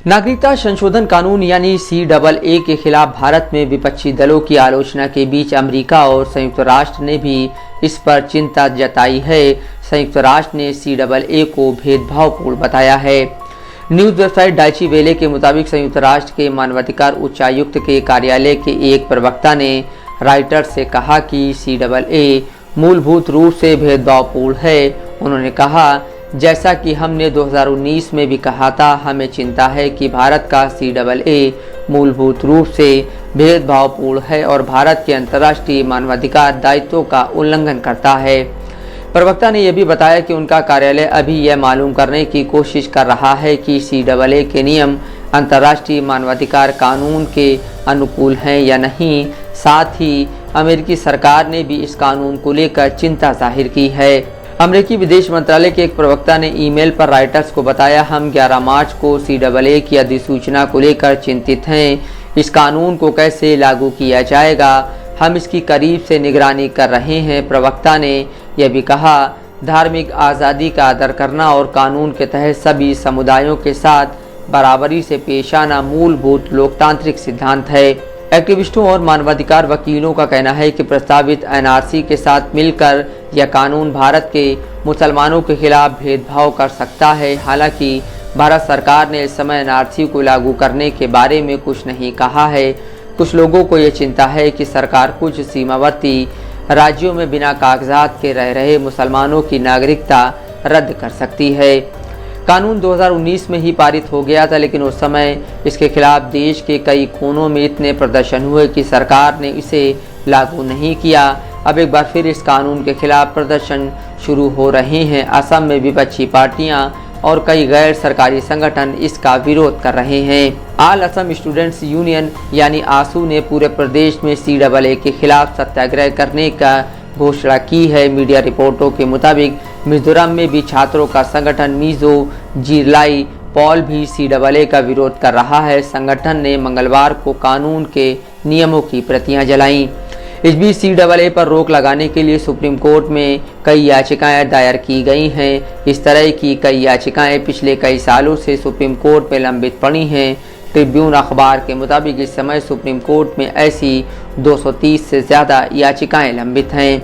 नागरिकता संशोधन कानून यानी CAA के खिलाफ भारत में विपक्षी दलों की आलोचना के बीच अमेरिका और संयुक्त राष्ट्र ने भी इस पर चिंता जताई है। संयुक्त राष्ट्र ने CAA को भेदभावपूर्ण बताया है। न्यूज़ वेबसाइट डाइची वेले के मुताबिक संयुक्त राष्ट्र के मानवाधिकार उच्चायुक्त के कार्यालय के एक प्रवक्ता ने रॉयटर्स से कहा कि CAA मूलभूत रूप से भेदभावपूर्ण है। उन्होंने कहा, जैसा कि हमने 2019 में भी कहा था, हमें चिंता है कि भारत का CAA मूलभूत रूप से भेदभावपूर्ण है और भारत के अंतर्राष्ट्रीय मानवाधिकार दायित्वों का उल्लंघन करता है। प्रवक्ता ने यह भी बताया कि उनका कार्यालय अभी यह मालूम करने की कोशिश कर रहा है कि CAA के नियम अंतर्राष्ट्रीय मानवाधिकार कानून के अनुकूल हैं या नहीं। साथ ही अमेरिकी सरकार ने भी इस कानून को लेकर चिंता जाहिर की है। अमेरिकी विदेश मंत्रालय के एक प्रवक्ता ने ईमेल पर रॉयटर्स को बताया, हम 11 मार्च को CAA की अधिसूचना को लेकर चिंतित हैं। इस कानून को कैसे लागू किया जाएगा, हम इसकी करीब से निगरानी कर रहे हैं। प्रवक्ता ने यह भी कहा, धार्मिक आज़ादी का आदर करना और कानून के तहत सभी समुदायों के साथ बराबरी से पेश आना मूलभूत लोकतांत्रिक सिद्धांत है। एक्टिविस्टों और मानवाधिकार वकीलों का कहना है कि प्रस्तावित NRC के साथ मिलकर यह कानून भारत के मुसलमानों के खिलाफ भेदभाव कर सकता है। हालांकि भारत सरकार ने इस समय NRC को लागू करने के बारे में कुछ नहीं कहा है। कुछ लोगों को ये चिंता है कि सरकार कुछ सीमावर्ती राज्यों में बिना कागजात के रह रहे मुसलमानों की नागरिकता रद्द कर सकती है। कानून 2019 में ही पारित हो गया था, लेकिन उस समय इसके खिलाफ देश के कई कोनों में इतने प्रदर्शन हुए कि सरकार ने इसे लागू नहीं किया। अब एक बार फिर इस कानून के खिलाफ प्रदर्शन शुरू हो रहे हैं। असम में विपक्षी पार्टियां और कई गैर सरकारी संगठन इसका विरोध कर रहे हैं। ऑल असम स्टूडेंट्स यूनियन यानी ASU ने पूरे प्रदेश में CAA के खिलाफ सत्याग्रह करने का घोषणा की है। मीडिया रिपोर्टों के मुताबिक मिजोरम में भी छात्रों का संगठन मिजो जिलाई पॉल भी CAA का विरोध कर रहा है। संगठन ने मंगलवार को कानून के नियमों की प्रतियां जलाईं। इस बीच CAA पर रोक लगाने के लिए सुप्रीम कोर्ट में कई याचिकाएं दायर की गई हैं। इस तरह की कई याचिकाएं पिछले कई सालों से सुप्रीम कोर्ट में लंबित पड़ी हैं। ट्रिब्यून अखबार के मुताबिक इस समय सुप्रीम कोर्ट में ऐसी 230 से ज़्यादा याचिकाएं लंबित हैं।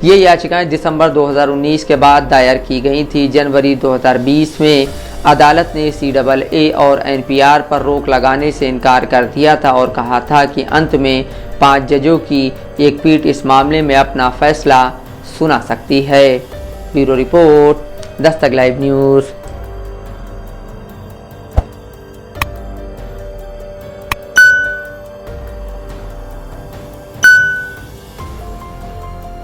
ये याचिकाएं दिसंबर 2019 के बाद दायर की गई थी। जनवरी 2020 में अदालत ने CAA और NPR पर रोक लगाने से इनकार कर दिया था और कहा था कि अंत में 5 जजों की एक पीठ इस मामले में अपना फैसला सुना सकती है। Bureau report, Dastak live news.